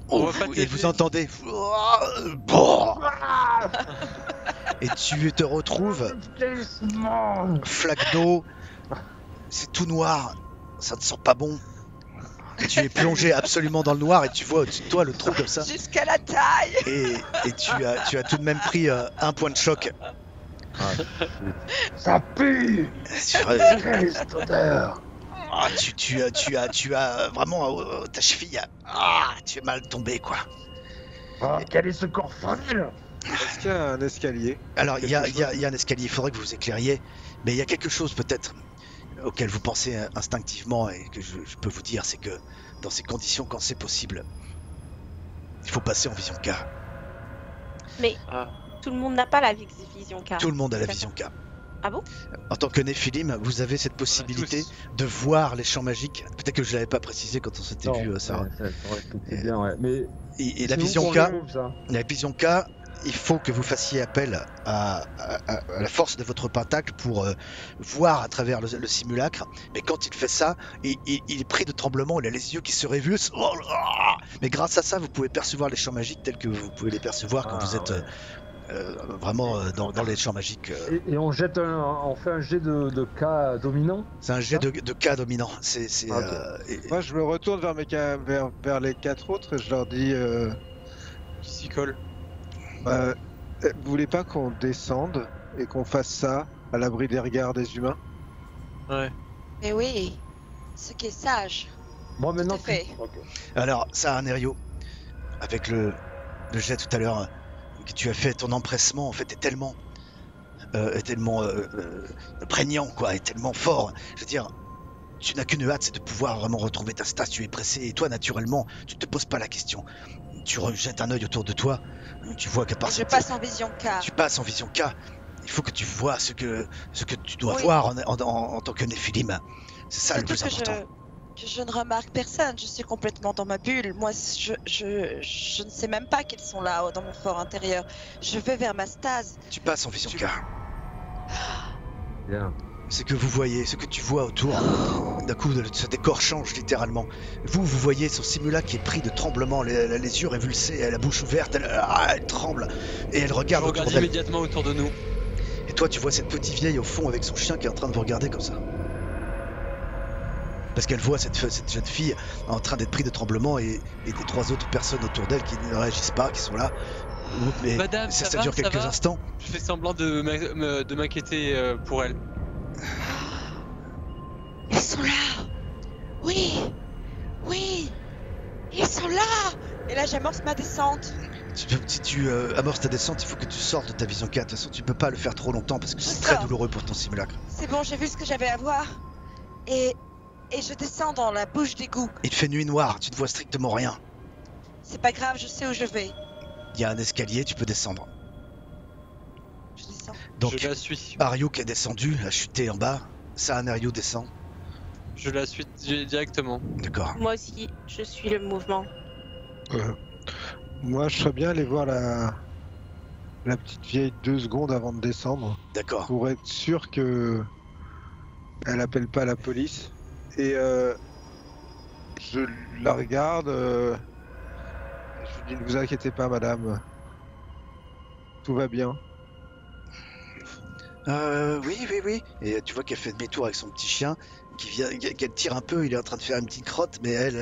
On va pas et t'aider. vous entendez... Bon. Et tu te retrouves flaque d'eau. C'est tout noir. Ça ne sent pas bon. Tu es plongé absolument dans le noir et tu vois au-dessus de toi le trou comme ça. Jusqu'à la taille. Et tu as tout de même pris un point de choc. Ça pue. Quelle cette odeur. Tu as vraiment ta cheville. Tu es mal tombé quoi. Oh, quel est ce corps frêle. Est-ce qu'il y a un escalier? Alors il y a un escalier, il faudrait que vous éclairiez, mais il y a quelque chose peut-être auquel vous pensez instinctivement et que je peux vous dire, c'est que dans ces conditions, quand c'est possible, il faut passer en vision K. Mais tout le monde n'a pas la vision K. Tout le monde a la vision K. Ah bon? En tant que Néphilim, vous avez cette possibilité de voir les champs magiques. Peut-être que je l'avais pas précisé quand on s'était vu, Sarah. C'est bien, ouais. Mais Et la c'est où vision qu'on K, le trouve, ça la vision K, il faut que vous fassiez appel à la force de votre pentacle pour voir à travers le simulacre. Mais quand il fait ça, il est pris de tremblement, il a les yeux qui se révulsent. Mais grâce à ça, vous pouvez percevoir les champs magiques tels que vous pouvez les percevoir quand vous êtes vraiment dans les champs magiques. Et on jette on fait un jet de cas dominant. C'est un jet de K dominant. Moi, je me retourne vers les quatre autres et je leur dis Qui s'y colle. vous voulez pas qu'on descende et qu'on fasse ça à l'abri des regards des humains? Ouais. Mais oui, ce qui est sage. Moi maintenant. Tout à fait. Ok. Alors, ça, Nerio, avec le jet tout à l'heure que tu as fait, ton empressement en fait est tellement prégnant, quoi, est tellement fort. Je veux dire, tu n'as qu'une hâte, c'est de pouvoir vraiment retrouver ta stas. Tu es pressé et toi, naturellement, tu te poses pas la question. Tu rejettes un œil autour de toi, tu vois qu'à part Je passe en vision K. tu passes en vision K. Il faut que tu vois ce que tu dois Oui. voir en tant que Néphilim. C'est ça le Surtout plus important. que je ne remarque personne. Je suis complètement dans ma bulle. Moi, je ne sais même pas qu'ils sont là dans mon fort intérieur. Je vais vers ma stase. Tu passes en vision K. Bien. Ce que vous voyez, ce que tu vois autour, d'un coup, ce décor change littéralement. Vous voyez son simulacre qui est pris de tremblement, les yeux révulsés, elle a la bouche ouverte, elle tremble, et elle Je regarde autour regarde d'elle. immédiatement autour de nous. Et toi, tu vois cette petite vieille au fond avec son chien qui est en train de vous regarder comme ça. Parce qu'elle voit cette jeune fille en train d'être prise de tremblement et des trois autres personnes autour d'elle qui ne réagissent pas, qui sont là. Mais Madame, ça ça va, dure ça quelques va instants. Je fais semblant de m'inquiéter pour elle. Ils sont là. Oui. Ils sont là. Et là, j'amorce ma descente. Si tu amorces ta descente, il faut que tu sortes de ta vision 4. De toute façon, tu peux pas le faire trop longtemps parce que c'est Je très sors. douloureux pour ton simulacre. C'est bon, j'ai vu ce que j'avais à voir. Et je descends dans la bouche d'égout. Il fait nuit noire, tu ne vois strictement rien. C'est pas grave, je sais où je vais. Il y a un escalier, tu peux descendre. Je descends. Donc, Je la suis. Ariuk est descendu, a chuté en bas. Sahanario descend. Je la suis directement. D'accord. Moi aussi, je suis le mouvement. Moi, je serais bien allé voir la petite vieille 2 secondes avant de descendre D'accord. pour être sûr que elle appelle pas la police. Et je la regarde. Je lui dis ne vous inquiétez pas, madame. Tout va bien. Oui. Et tu vois qu'elle fait demi-tour avec son petit chien, qu'elle tire un peu, il est en train de faire une petite crotte, mais elle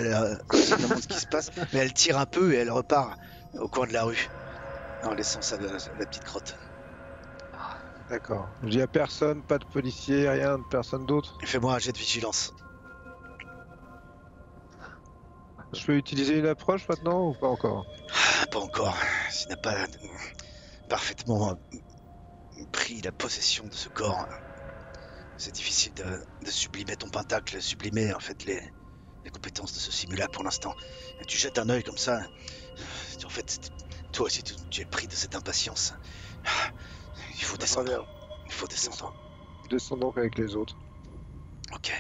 se demande ce qui se passe, mais elle tire un peu et elle repart au coin de la rue, en laissant la petite crotte. D'accord. Je dis à personne, pas de policier, rien, personne d'autre. Fais-moi un jet de vigilance. Je peux utiliser une approche maintenant ou pas encore? Pas encore, s'il n'a pas parfaitement pris la possession de ce corps. C'est difficile de sublimer ton pentacle, sublimer en fait les compétences de ce simulacre pour l'instant. Et tu jettes un œil comme ça. En fait, toi aussi tu es pris de cette impatience. Il faut descendre. Il faut descendre. Descends donc avec les autres. Ok.